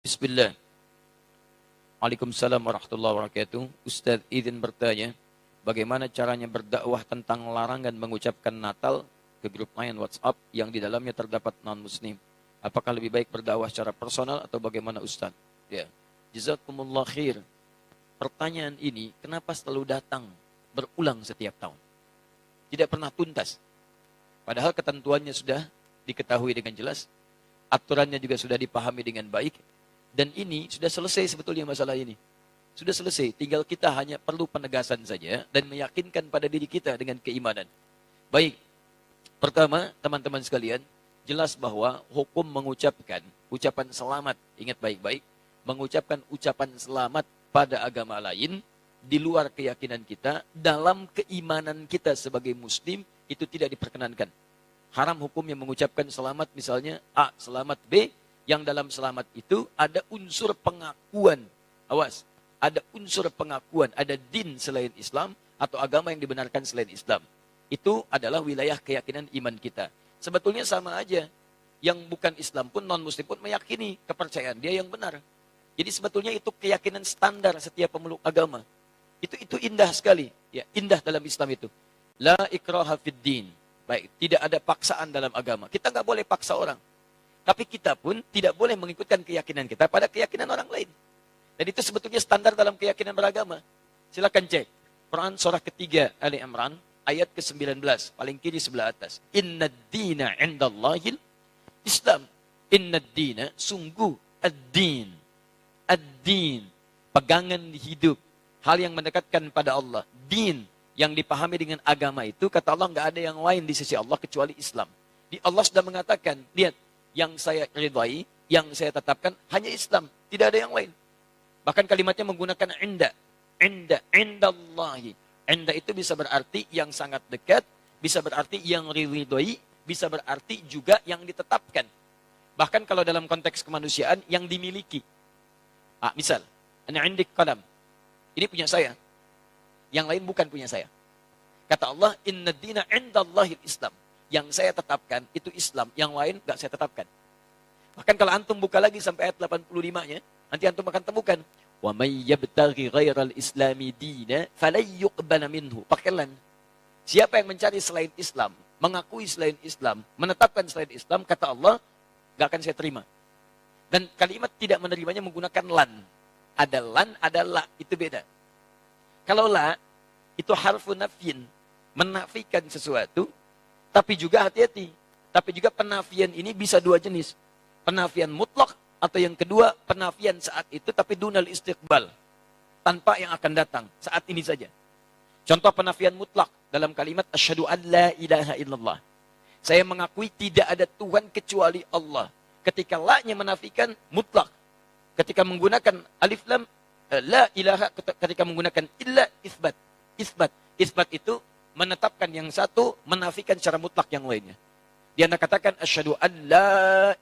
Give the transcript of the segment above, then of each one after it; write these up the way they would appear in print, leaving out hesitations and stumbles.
Bismillah. Waalaikumsalam warahmatullahi wabarakatuh. Ustaz izin bertanya, bagaimana caranya berdakwah tentang larangan mengucapkan Natal ke grup lain WhatsApp yang di dalamnya terdapat non-muslim? Apakah lebih baik berdakwah secara personal atau bagaimana Ustaz? Ya. Jazakumullah khair. Pertanyaan ini kenapa selalu datang berulang setiap tahun? Tidak pernah tuntas. Padahal ketentuannya sudah diketahui dengan jelas, aturannya juga sudah dipahami dengan baik. Dan ini sudah selesai sebetulnya masalah ini. Sudah selesai, tinggal kita hanya perlu penegasan saja dan meyakinkan pada diri kita dengan keimanan. Baik, pertama teman-teman sekalian, jelas bahwa hukum mengucapkan ucapan selamat, ingat baik-baik, mengucapkan ucapan selamat pada agama lain, di luar keyakinan kita, dalam keimanan kita sebagai muslim, itu tidak diperkenankan. Haram hukumnya mengucapkan selamat misalnya A, selamat B, yang dalam selamat itu ada unsur pengakuan. Awas, ada unsur pengakuan, ada din selain Islam atau agama yang dibenarkan selain Islam. Itu adalah wilayah keyakinan iman kita. Sebetulnya sama aja. Yang bukan Islam pun, non-muslim pun meyakini kepercayaan dia yang benar. Jadi sebetulnya itu keyakinan standar setiap pemeluk agama. Itu indah sekali. Ya, indah dalam Islam itu. La ikraha fid din. Baik, tidak ada paksaan dalam agama. Kita nggak boleh paksa orang. Tapi kita pun tidak boleh mengikutkan keyakinan kita pada keyakinan orang lain. Dan itu sebetulnya standar dalam keyakinan beragama. Silakan cek. Quran surah ketiga Ali Imran ayat ke-19. Paling kiri sebelah atas. Inna dina indallahil Islam. Inna dina sungguh ad-din. Ad-din. Pegangan hidup. Hal yang mendekatkan pada Allah. Din yang dipahami dengan agama itu, kata Allah, nggak ada yang lain di sisi Allah kecuali Islam. Di Allah sudah mengatakan, lihat, yang saya ridhai, yang saya tetapkan hanya Islam, tidak ada yang lain. Bahkan kalimatnya menggunakan inda, indallahi. Inda itu bisa berarti yang sangat dekat, bisa berarti yang ridhai, bisa berarti juga yang ditetapkan. Bahkan kalau dalam konteks kemanusiaan yang dimiliki. Misal, ana indik qalam. Ini punya saya. Yang lain bukan punya saya. Kata Allah, inna dina indallahil Islam. Yang saya tetapkan itu Islam, yang lain enggak saya tetapkan. Bahkan kalau antum buka lagi sampai ayat 85-nya, nanti antum akan temukan wa may yabtaghi ghairal islami dina falan yuqbala minhu. Pakai lan. Siapa yang mencari selain Islam, mengakui selain Islam, menetapkan selain Islam, kata Allah, enggak akan saya terima. Dan kalimat tidak menerimanya menggunakan lan. Ada lan, ada la, itu beda. Kalau la, itu harfu nafyin, menafikan sesuatu. Tapi juga hati-hati. Tapi juga penafian ini bisa dua jenis. Penafian mutlak atau yang kedua penafian saat itu tapi dunal istiqbal. Tanpa yang akan datang. Saat ini saja. Contoh penafian mutlak dalam kalimat asyhadu an la ilaha illallah. Saya mengakui tidak ada Tuhan kecuali Allah. Ketika la-nya menafikan mutlak. Ketika menggunakan alif lam la ilaha, ketika menggunakan illa isbat. Isbat itu menetapkan yang satu, menafikan secara mutlak yang lainnya. Dia katakan asyhadu an la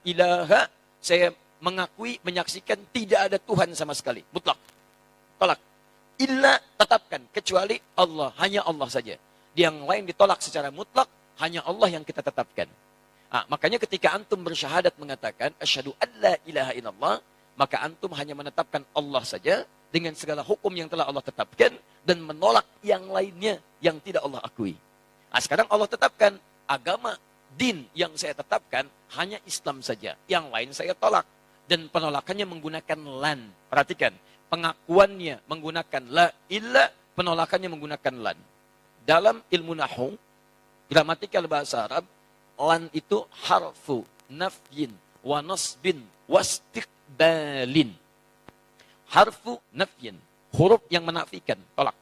ilaha, saya mengakui, menyaksikan tidak ada Tuhan sama sekali, mutlak. Tolak. Illa tetapkan, kecuali Allah, hanya Allah saja. Yang lain ditolak secara mutlak, hanya Allah yang kita tetapkan. Makanya ketika antum bersyahadat mengatakan asyhadu an la ilaha illallah, maka antum hanya menetapkan Allah saja dengan segala hukum yang telah Allah tetapkan dan menolak yang lainnya yang tidak Allah akui. Sekarang Allah tetapkan agama, din yang saya tetapkan hanya Islam saja. Yang lain saya tolak. Dan penolakannya menggunakan lan. Perhatikan, pengakuannya menggunakan la illa, penolakannya menggunakan lan. Dalam ilmu nahwu, gramatikal bahasa Arab, lan itu harfu nafyin wa nasbin wastiqbalin. Harfu nafyin, huruf yang menafikan, tolak.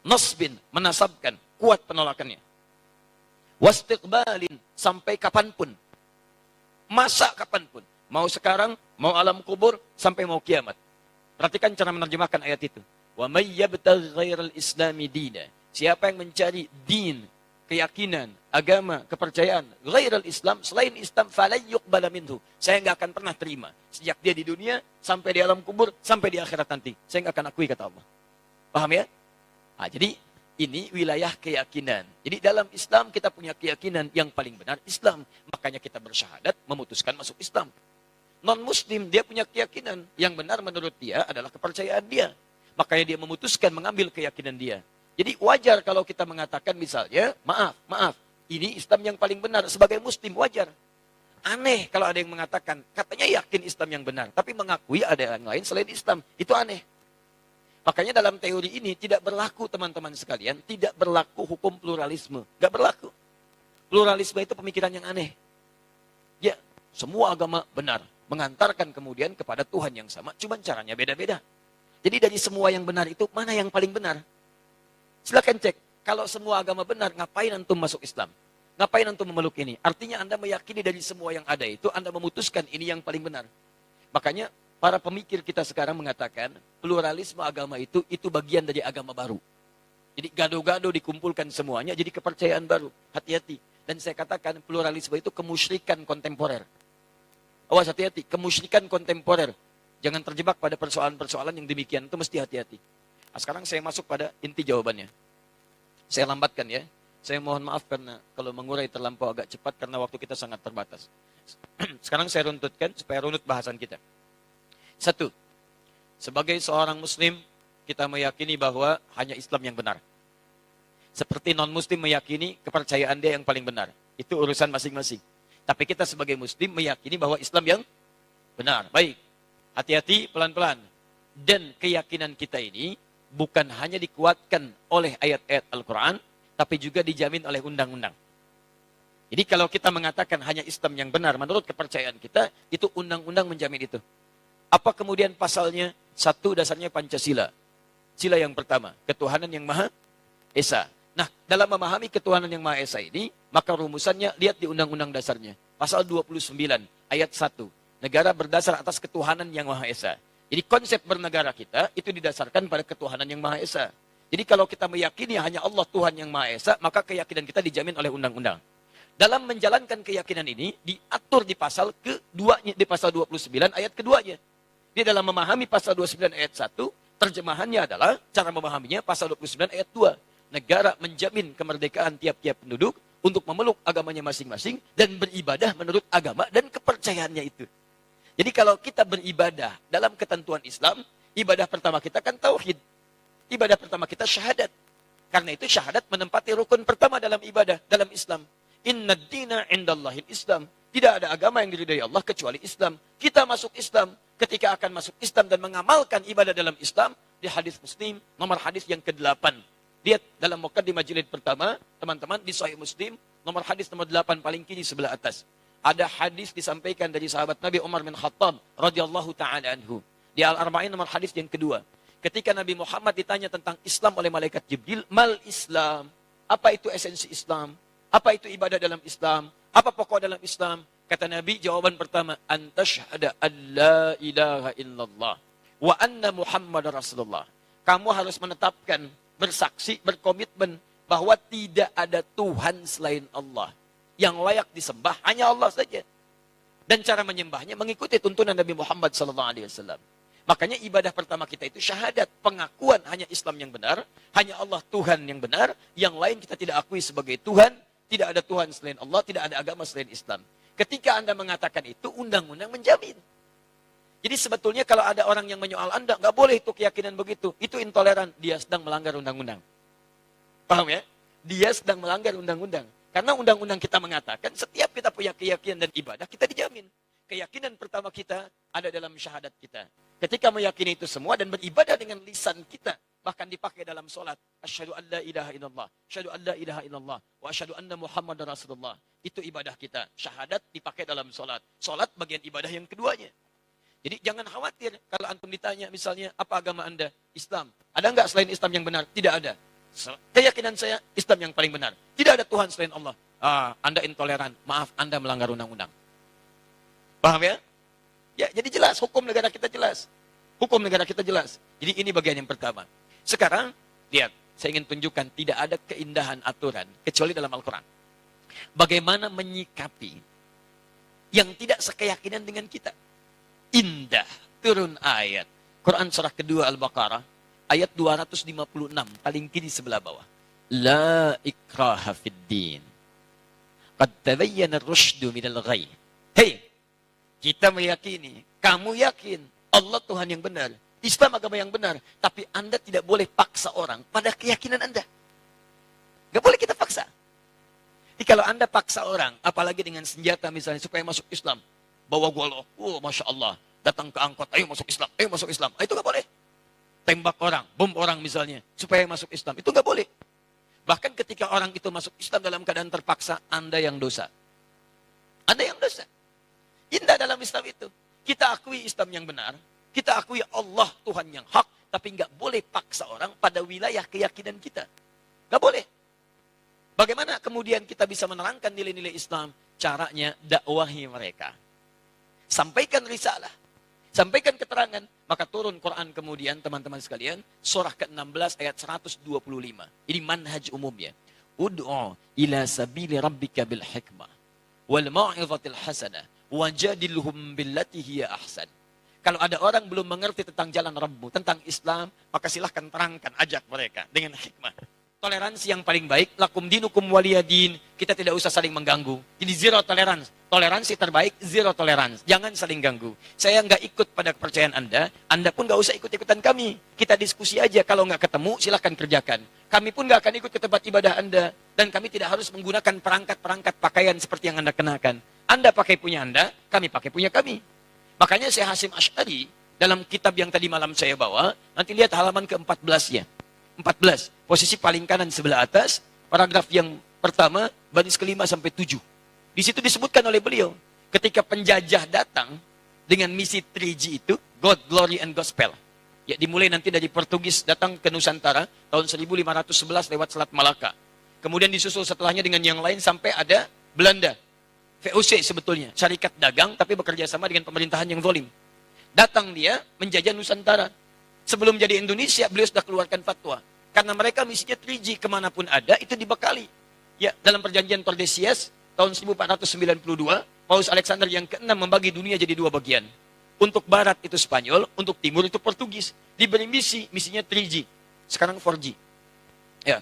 Nasbin, menasabkan, kuat penolakannya. Wastiqbalin, sampai kapanpun. Masa kapanpun. Mau sekarang, mau alam kubur, sampai mau kiamat. Perhatikan cara menerjemahkan ayat itu. Wa may yabtaghi ghairal islami dina. Siapa yang mencari din, keyakinan, agama, kepercayaan, ghairal Islam, selain Islam, falan yuqbala minhu. Saya enggak akan pernah terima. Sejak dia di dunia, sampai di alam kubur, sampai di akhirat nanti. Saya enggak akan akui, kata Allah. Paham ya? Jadi ini wilayah keyakinan. Jadi dalam Islam kita punya keyakinan yang paling benar Islam. Makanya kita bersyahadat memutuskan masuk Islam. non-muslim, dia punya keyakinan. Yang benar menurut dia adalah kepercayaan dia. Makanya dia memutuskan mengambil keyakinan dia. Jadi wajar kalau kita mengatakan misalnya, maaf, ini Islam yang paling benar. Sebagai muslim wajar. Aneh kalau ada yang mengatakan, katanya yakin Islam yang benar. Tapi mengakui ada yang lain selain Islam. Itu aneh. Makanya dalam teori ini tidak berlaku teman-teman sekalian. Tidak berlaku hukum pluralisme. Gak berlaku. Pluralisme itu pemikiran yang aneh. Ya, semua agama benar. Mengantarkan kemudian kepada Tuhan yang sama, cuma caranya beda-beda. Jadi dari semua yang benar itu, mana yang paling benar? Silakan cek. Kalau semua agama benar, ngapain antum masuk Islam? Ngapain antum memeluk ini? Artinya Anda meyakini dari semua yang ada itu, Anda memutuskan ini yang paling benar. Makanya para pemikir kita sekarang mengatakan, pluralisme agama itu bagian dari agama baru. Jadi gado-gado dikumpulkan semuanya, jadi kepercayaan baru. Hati-hati. Dan saya katakan, pluralisme itu kemusyrikan kontemporer. Awas hati-hati, kemusyrikan kontemporer. Jangan terjebak pada persoalan-persoalan yang demikian, itu mesti hati-hati. Nah, sekarang saya masuk pada inti jawabannya. Saya lambatkan ya. Saya mohon maaf karena kalau mengurai terlampau agak cepat karena waktu kita sangat terbatas. Sekarang saya runtutkan supaya runut bahasan kita. 1. Sebagai seorang muslim, kita meyakini bahwa hanya Islam yang benar. Seperti non-muslim meyakini kepercayaan dia yang paling benar. Itu urusan masing-masing. Tapi kita sebagai muslim meyakini bahwa Islam yang benar. Baik, hati-hati pelan-pelan. Dan keyakinan kita ini bukan hanya dikuatkan oleh ayat-ayat Al-Quran, tapi juga dijamin oleh undang-undang. Jadi kalau kita mengatakan hanya Islam yang benar, menurut kepercayaan kita, itu undang-undang menjamin itu. Apa kemudian pasalnya? 1, dasarnya Pancasila. Sila yang pertama, ketuhanan yang Maha Esa. Nah, dalam memahami ketuhanan yang Maha Esa ini, maka rumusannya lihat di Undang-Undang Dasarnya. Pasal 29, ayat 1. Negara berdasar atas ketuhanan yang Maha Esa. Jadi konsep bernegara kita itu didasarkan pada ketuhanan yang Maha Esa. Jadi kalau kita meyakini hanya Allah Tuhan yang Maha Esa, maka keyakinan kita dijamin oleh undang-undang. Dalam menjalankan keyakinan ini, diatur di pasal keduanya, di pasal 29 ayat keduanya. Dia dalam memahami pasal 29 ayat 1, terjemahannya adalah, cara memahaminya pasal 29 ayat 2. Negara menjamin kemerdekaan tiap-tiap penduduk untuk memeluk agamanya masing-masing dan beribadah menurut agama dan kepercayaannya itu. Jadi kalau kita beribadah dalam ketentuan Islam, ibadah pertama kita kan tauhid. Ibadah pertama kita syahadat. Karena itu syahadat menempati rukun pertama dalam ibadah, dalam Islam. Inna dina indallahil Islam. Tidak ada agama yang diridhai Allah kecuali Islam. Kita masuk Islam. Ketika akan masuk Islam dan mengamalkan ibadah dalam Islam, di hadis Muslim, nomor hadis yang ke-8. Lihat dalam muqaddimah jilid pertama, teman-teman, di Sahih Muslim, nomor hadis nomor 8 paling kiri sebelah atas. Ada hadis disampaikan dari sahabat Nabi Umar bin Khattab radhiyallahu taala anhu. Di Al-Arba'in nomor hadis yang kedua. Ketika Nabi Muhammad ditanya tentang Islam oleh malaikat Jibril, mal Islam? Apa itu esensi Islam? Apa itu ibadah dalam Islam? Apa pokok dalam Islam? Kata Nabi, jawaban pertama, antashhada an la ilaha illallah wa anna Muhammad Rasulullah. Kamu harus menetapkan, bersaksi, berkomitmen bahwa tidak ada Tuhan selain Allah. Yang layak disembah hanya Allah saja. Dan cara menyembahnya mengikuti tuntunan Nabi Muhammad SAW. Makanya ibadah pertama kita itu syahadat. Pengakuan hanya Islam yang benar. Hanya Allah Tuhan yang benar. Yang lain kita tidak akui sebagai Tuhan. Tidak ada Tuhan selain Allah. Tidak ada agama selain Islam. Ketika Anda mengatakan itu, undang-undang menjamin. Jadi sebetulnya kalau ada orang yang menyoal Anda, nggak boleh itu keyakinan begitu. Itu intoleran. Dia sedang melanggar undang-undang. Paham ya? Dia sedang melanggar undang-undang. Karena undang-undang kita mengatakan setiap kita punya keyakinan dan ibadah, kita dijamin. Keyakinan pertama kita ada dalam syahadat kita. Ketika meyakini itu semua dan beribadah dengan lisan kita, bahkan dipakai dalam sholat. Asyhadu an la ilaha illallah. Asyhadu an la ilaha illallah. Wa asyhadu anna Muhammad Rasulullah. Itu ibadah kita. Syahadat dipakai dalam sholat. Sholat bagian ibadah yang keduanya. Jadi jangan khawatir kalau antum ditanya misalnya, apa agama Anda? Islam. Ada enggak selain Islam yang benar? Tidak ada. Keyakinan saya, Islam yang paling benar. Tidak ada Tuhan selain Allah. Anda intoleran. Maaf, Anda melanggar undang-undang. Paham ya? Ya, jadi jelas. Hukum negara kita jelas. Hukum negara kita jelas. Jadi ini bagian yang pertama. Sekarang, lihat. Saya ingin tunjukkan tidak ada keindahan aturan kecuali dalam Al-Quran. Bagaimana menyikapi yang tidak sekeyakinan dengan kita. Indah. Turun ayat. Quran surah kedua Al-Baqarah. Ayat 256. Paling kiri sebelah bawah. La ikraha fid din. Qad tabayyana ar-rusydu minal ghayy. Hei. Kita meyakini, kamu yakin Allah Tuhan yang benar, Islam agama yang benar, tapi Anda tidak boleh paksa orang pada keyakinan Anda. Gak boleh kita paksa. Jadi kalau Anda paksa orang, apalagi dengan senjata misalnya supaya masuk Islam, bawa golok, Masya Allah, datang ke angkot, ayo masuk Islam, ayo masuk Islam. Itu gak boleh. Tembak orang, bom orang misalnya, supaya masuk Islam. Itu gak boleh. Bahkan ketika orang itu masuk Islam dalam keadaan terpaksa, Anda yang dosa. Anda yang dosa. Indah dalam Islam itu. Kita akui Islam yang benar, kita akui Allah Tuhan yang hak, tapi nggak boleh paksa orang pada wilayah keyakinan kita. Nggak boleh. Bagaimana kemudian kita bisa menerangkan nilai-nilai Islam? Caranya dakwahi mereka. Sampaikan risalah. Sampaikan keterangan. Maka turun Quran kemudian, teman-teman sekalian, surah ke-16 ayat 125. Ini manhaj umumnya. Ud'u ila sabili rabbika bil hikmah wal mau'izatil hasanah wajadilhum billati hiya ahsan. Kalau ada orang belum mengerti tentang jalan Rabbmu, tentang Islam, maka silahkan terangkan, ajak mereka dengan hikmah. Toleransi yang paling baik, lakum dinukum waliyadin. Kita tidak usah saling mengganggu. Jadi zero tolerance. Toleransi terbaik, zero tolerance. Jangan saling ganggu. Saya nggak ikut pada kepercayaan Anda pun nggak usah ikut-ikutan kami. Kita diskusi aja, kalau nggak ketemu, silahkan kerjakan. Kami pun nggak akan ikut ke tempat ibadah Anda. Dan kami tidak harus menggunakan perangkat-perangkat pakaian seperti yang Anda kenakan. Anda pakai punya Anda, kami pakai punya kami. Makanya Syekh Hasim Asy'ari, dalam kitab yang tadi malam saya bawa, nanti lihat halaman ke-14-nya. 14, posisi paling kanan sebelah atas, paragraf yang pertama, baris ke-5 sampai 7. Di situ disebutkan oleh beliau, ketika penjajah datang dengan misi 3G itu, God, Glory, and Gospel. Ya, dimulai nanti dari Portugis datang ke Nusantara, tahun 1511 lewat Selat Malaka. Kemudian disusul setelahnya dengan yang lain sampai ada Belanda. VOC sebetulnya, syarikat dagang, tapi bekerja sama dengan pemerintahan yang zalim. Datang dia menjajah Nusantara. Sebelum jadi Indonesia, beliau sudah keluarkan fatwa. Karena mereka misinya 3G, kemanapun ada, itu dibekali. Ya, dalam perjanjian Tordesillas, tahun 1492, Paus Alexander yang ke-6 membagi dunia jadi 2 bagian. Untuk barat itu Spanyol, untuk timur itu Portugis. Diberi misinya 3G. Sekarang 4G. Ya.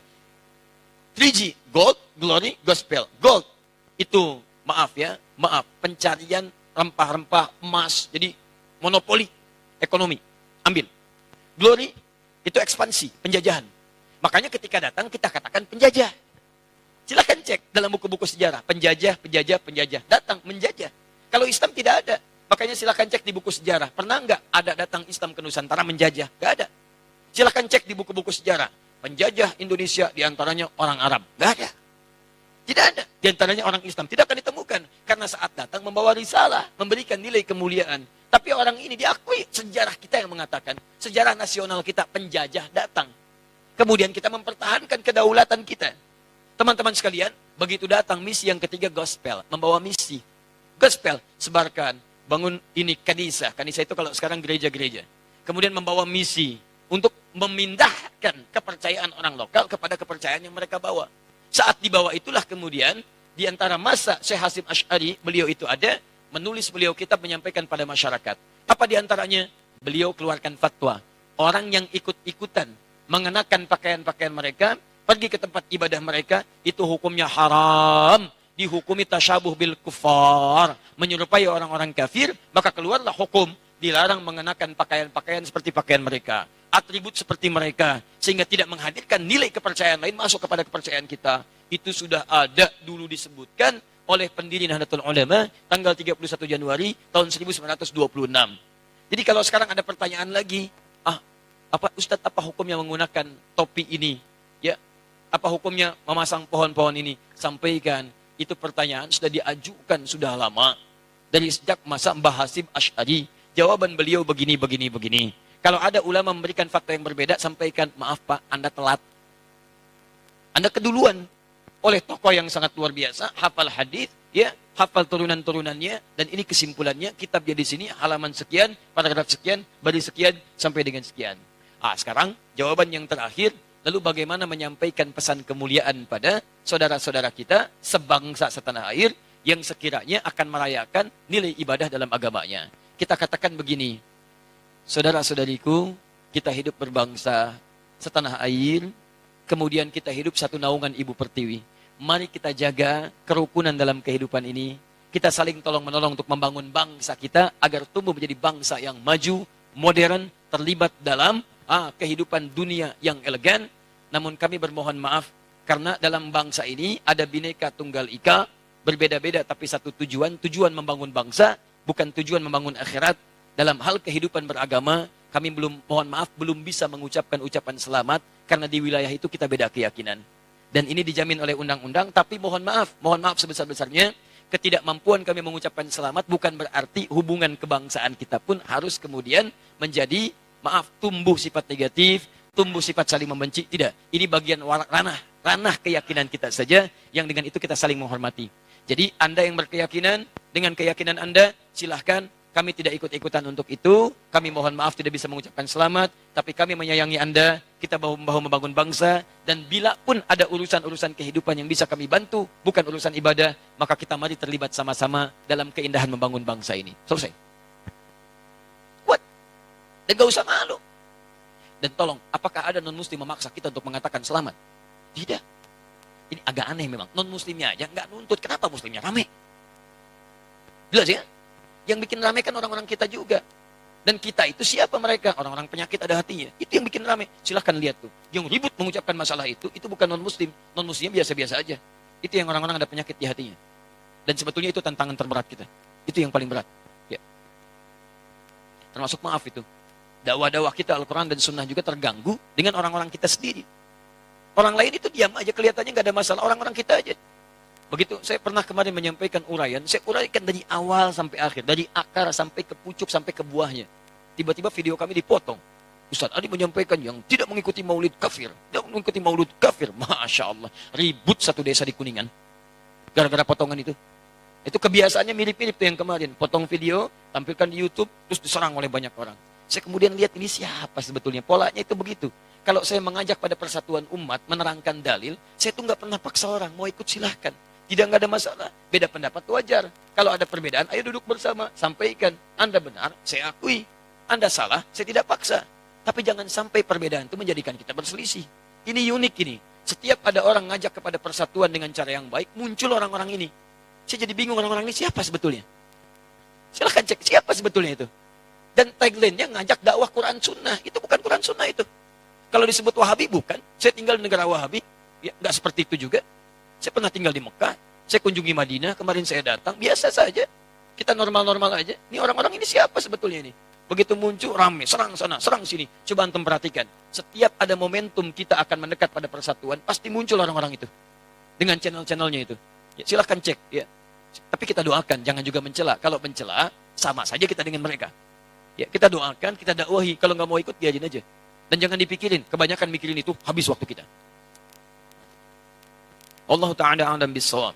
3G, gold, glory, gospel. Gold, itu, maaf, pencarian rempah-rempah, emas. Jadi, monopoli ekonomi. Ambil. Glory, itu ekspansi, penjajahan. Makanya ketika datang, kita katakan penjajah. Silahkan cek dalam buku-buku sejarah. Penjajah, penjajah, penjajah. Datang, menjajah. Kalau Islam tidak ada. Makanya silahkan cek di buku sejarah. Pernah nggak ada datang Islam ke Nusantara menjajah? Nggak ada. Silahkan cek di buku-buku sejarah. Penjajah Indonesia diantaranya orang Arab. Nggak ada. Tidak ada. Diantaranya orang Islam. Tidak akan ditemukan. Karena saat datang membawa risalah. Memberikan nilai kemuliaan. Tapi orang ini diakui, sejarah kita yang mengatakan, sejarah nasional kita, penjajah datang. Kemudian kita mempertahankan kedaulatan kita. Teman-teman sekalian, begitu datang misi yang ketiga, gospel. Membawa misi. Gospel, sebarkan, bangun ini kanisa. Kanisa itu kalau sekarang gereja-gereja. Kemudian membawa misi untuk memindahkan kepercayaan orang lokal kepada kepercayaan yang mereka bawa. Saat dibawa itulah kemudian, di antara masa Syekh Hasim Asy'ari, beliau itu ada, menulis beliau kitab menyampaikan pada masyarakat. Apa diantaranya? Beliau keluarkan fatwa. Orang yang ikut-ikutan mengenakan pakaian-pakaian mereka, pergi ke tempat ibadah mereka, itu hukumnya haram. Dihukumi tasyabuh bil kufar. Menyerupai orang-orang kafir, maka keluarlah hukum. Dilarang mengenakan pakaian-pakaian seperti pakaian mereka. Atribut seperti mereka. Sehingga tidak menghadirkan nilai kepercayaan lain masuk kepada kepercayaan kita. Itu sudah ada dulu disebutkan oleh pendiri Nahdlatul Ulama tanggal 31 Januari tahun 1926. Jadi kalau sekarang ada pertanyaan lagi, apa Ustadz, apa hukumnya menggunakan topi ini? Ya, apa hukumnya memasang pohon-pohon ini? Sampaikan, itu pertanyaan sudah diajukan sudah lama dari sejak masa Mbah Hasim Asy'ari. Jawaban beliau begini. Kalau ada ulama memberikan fatwa yang berbeda, sampaikan, maaf Pak, Anda telat. Anda keduluan. Oleh tokoh yang sangat luar biasa, hafal hadis, ya, hafal turunan-turunannya, dan ini kesimpulannya, kitabnya di sini, halaman sekian, paragraf sekian, baris sekian, sampai dengan sekian. Sekarang, jawaban yang terakhir, lalu bagaimana menyampaikan pesan kemuliaan pada saudara-saudara kita, sebangsa setanah air, yang sekiranya akan merayakan nilai ibadah dalam agamanya. Kita katakan begini, saudara-saudariku, kita hidup berbangsa setanah air, kemudian kita hidup satu naungan Ibu Pertiwi. Mari kita jaga kerukunan dalam kehidupan ini. kita saling tolong-menolong untuk membangun bangsa kita agar tumbuh menjadi bangsa yang maju, modern, terlibat dalam kehidupan dunia yang elegan. Namun kami bermohon maaf karena dalam bangsa ini ada Bhinneka Tunggal Ika, berbeda-beda tapi satu tujuan, tujuan membangun bangsa, bukan tujuan membangun akhirat. Dalam hal kehidupan beragama, kami mohon maaf, belum bisa mengucapkan ucapan selamat karena di wilayah itu kita beda keyakinan. Dan ini dijamin oleh undang-undang, tapi mohon maaf sebesar-besarnya, ketidakmampuan kami mengucapkan selamat bukan berarti hubungan kebangsaan kita pun harus kemudian menjadi, tumbuh sifat negatif, tumbuh sifat saling membenci. Tidak, ini bagian ranah keyakinan kita saja, yang dengan itu kita saling menghormati. Jadi Anda yang berkeyakinan, dengan keyakinan Anda, silahkan. Kami tidak ikut-ikutan untuk itu. Kami mohon maaf tidak bisa mengucapkan selamat. Tapi kami menyayangi Anda. Kita bahu-membahu membangun bangsa. Dan bila pun ada urusan-urusan kehidupan yang bisa kami bantu, bukan urusan ibadah, maka kita mari terlibat sama-sama dalam keindahan membangun bangsa ini. Selesai. Kuat. Dan gak usah malu. Dan tolong, apakah ada non-muslim memaksa kita untuk mengatakan selamat? Tidak. Ini agak aneh memang. Non-muslimnya aja nggak nuntut. Kenapa muslimnya rame? Jelas ya? Yang bikin rame kan orang-orang kita juga. Dan kita itu siapa mereka? Orang-orang penyakit ada hatinya. Itu yang bikin rame. Silahkan lihat tuh. Yang ribut mengucapkan masalah itu bukan non-muslim. Non-muslimnya biasa-biasa aja. Itu yang orang-orang ada penyakit di hatinya. Dan sebetulnya itu tantangan terberat kita. Itu yang paling berat. Ya. Termasuk maaf itu. Dakwah-dakwah kita Al-Quran dan Sunnah juga terganggu dengan orang-orang kita sendiri. Orang lain itu diam aja, kelihatannya nggak ada masalah. Orang-orang kita aja. Begitu, saya pernah kemarin menyampaikan uraian, saya uraikan dari awal sampai akhir, dari akar sampai ke pucuk, sampai ke buahnya. Tiba-tiba video kami dipotong. Ustaz Adi menyampaikan yang tidak mengikuti maulid kafir. Tidak mengikuti maulid kafir. Masya Allah. Ribut satu desa di Kuningan. Gara-gara potongan itu. Itu kebiasaannya mirip-mirip tuh yang kemarin. Potong video, tampilkan di YouTube, terus diserang oleh banyak orang. Saya kemudian lihat ini siapa sebetulnya. Polanya itu begitu. Kalau saya mengajak pada persatuan umat, menerangkan dalil, saya tuh nggak pernah paksa orang. Mau ikut silahkan. Tidak, nggak ada masalah. Beda pendapat wajar. Kalau ada perbedaan, ayo duduk bersama. Sampaikan. Anda benar, saya akui. Anda salah, saya tidak paksa. Tapi jangan sampai perbedaan itu menjadikan kita berselisih. Ini unik ini. Setiap ada orang ngajak kepada persatuan dengan cara yang baik, muncul orang-orang ini. Saya jadi bingung orang-orang ini siapa sebetulnya. Silahkan cek siapa sebetulnya itu. Dan tagline-nya ngajak dakwah Quran Sunnah. Itu bukan Quran Sunnah itu. Kalau disebut Wahabi, bukan. Saya tinggal di negara Wahabi. Ya, nggak seperti itu juga. Saya pernah tinggal di Mekah, saya kunjungi Madinah, kemarin saya datang, biasa saja. Kita normal-normal aja. Ini orang-orang ini siapa sebetulnya ini? Begitu muncul, rame, serang sana, serang sini. Coba antum perhatikan. Setiap ada momentum kita akan mendekat pada persatuan, pasti muncul orang-orang itu. Dengan channel-channelnya itu. Ya, silahkan cek. Ya. Tapi kita doakan, jangan juga mencela. Kalau mencela, sama saja kita dengan mereka. Ya, kita doakan, kita dakwahi. Kalau nggak mau ikut, biarin aja. Dan jangan dipikirin, kebanyakan mikirin itu habis waktu kita. Allah Ta'ala a'lam bis-shawab.